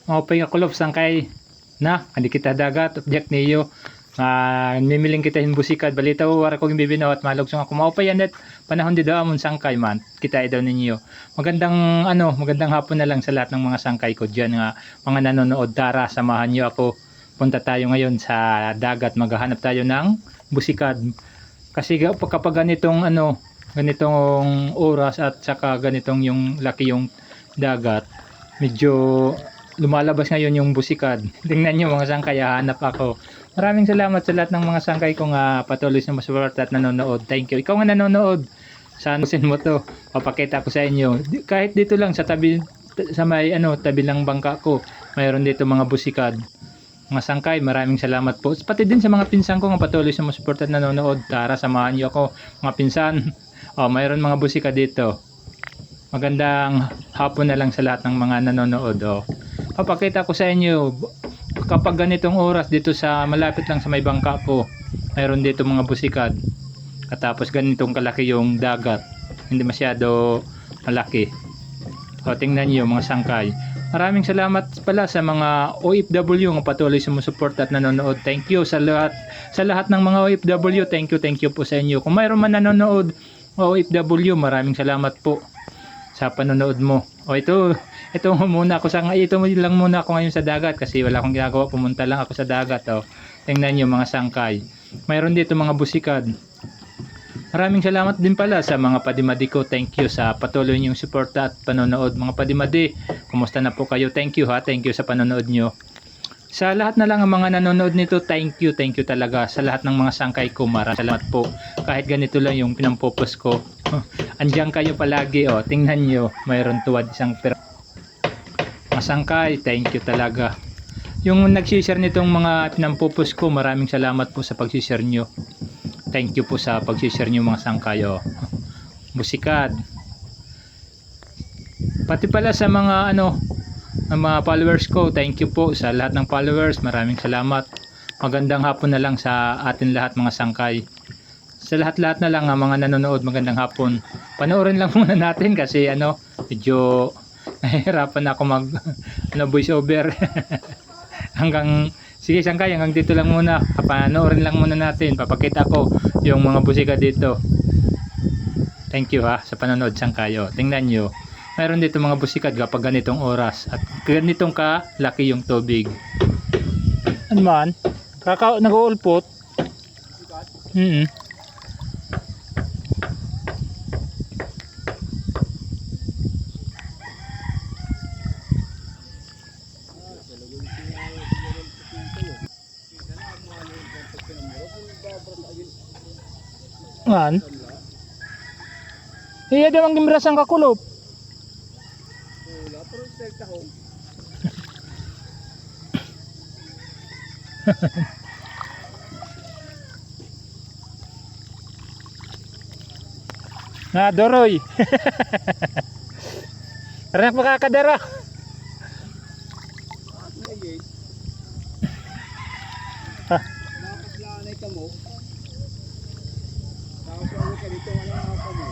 Maupay nga kulob sangkay na hindi kita dagat object niyo. Mimiling kita yung busikad balita wara ko bibinaw at malugsong ako maupay anet panahon di daw amon sangkay man kita daw ninyo. Magandang hapon na lang sa lahat ng mga sangkay ko diyan nga mga nanonood. Tara samahan niyo ako. Punta tayo ngayon sa dagat, maghahanap tayo ng busikad. Kasi kapag ganitong oras at saka ganitong yung laki yung dagat, medyo lumalabas ngayon yung busikad. Tingnan nyo mga sangkay, hanap ako. Maraming salamat sa lahat ng mga sangkay ko nga patuloy na masuporta at nanonood. Thank you. Ikaw nga nanonood, saan mo to? Papakita ko sa inyo. Kahit dito lang sa tabi tabi lang bangka ko, mayroon dito mga busikad. Mga sangkay, maraming salamat po. Pati din sa mga pinsan ko nga patuloy na masuporta at nanonood. Tara, samahan niyo ako mga pinsan. Mayroon mga busikad dito. Magandang hapon na lang sa lahat ng mga nanonood. Papakita ko sa inyo kapag ganitong oras dito sa malapit lang sa may bangka ko, mayroon dito mga busikad. Katapos ganitong kalaki yung dagat, hindi masyado malaki. Tingnan niyo mga sangkay. Maraming salamat pala sa mga OFW nga patuloy sumusuporta at nanonood. Thank you sa lahat ng mga OFW. Thank you po sa inyo. Kung mayroon man nanonood OFW, maraming salamat po sa panonood mo. Ito muna ako ito lang muna ako ngayon sa dagat kasi wala akong ginagawa, pumunta lang ako sa dagat. Tingnan niyo mga sangkay. Mayroon dito mga busikad. Maraming salamat din pala sa mga padimadi ko. Thank you sa patuloy niyong suporta at panonood. Mga padimadi, kumusta na po kayo? Thank you Thank you sa panonood niyo. Sa lahat na lang ang mga nanonood nito, thank you talaga. Sa lahat ng mga sangkay ko, maraming salamat po. Kahit ganito lang yung pinampopos ko. Andiyan kayo palagi. Tingnan niyo, mayroon tuwad isang mga sangkay, thank you talaga. Yung nag-share nitong mga pinampopos ko, maraming salamat po sa pag-share niyo. Thank you po sa pag-share niyo mga sangkay. Busikad. Pati pala sa mga mga followers ko, thank you po sa lahat ng followers. Maraming salamat. Magandang hapon na lang sa atin lahat mga sangkay. Sa lahat na lang mga nanonood, magandang hapon. Panoorin lang muna natin kasi medyo nahihirapan ako mag voice over. Sige sangkay, hanggang dito lang muna. Panoorin lang muna natin. Papakita ko yung mga busika dito. Thank you sa panonood sangkay. Tingnan nyo. Mayroon dito mga busikad kapag ganitong oras. At ganitong kalaki yung tubig. Ano man? Nag-uulpot? Ngan? Iya daw ang gimrasang kakulop. Wala pero selta ho. Doroy. Anak makakadara. Nakapaglanay ka mo. Tapos ka dito, ano ka mo?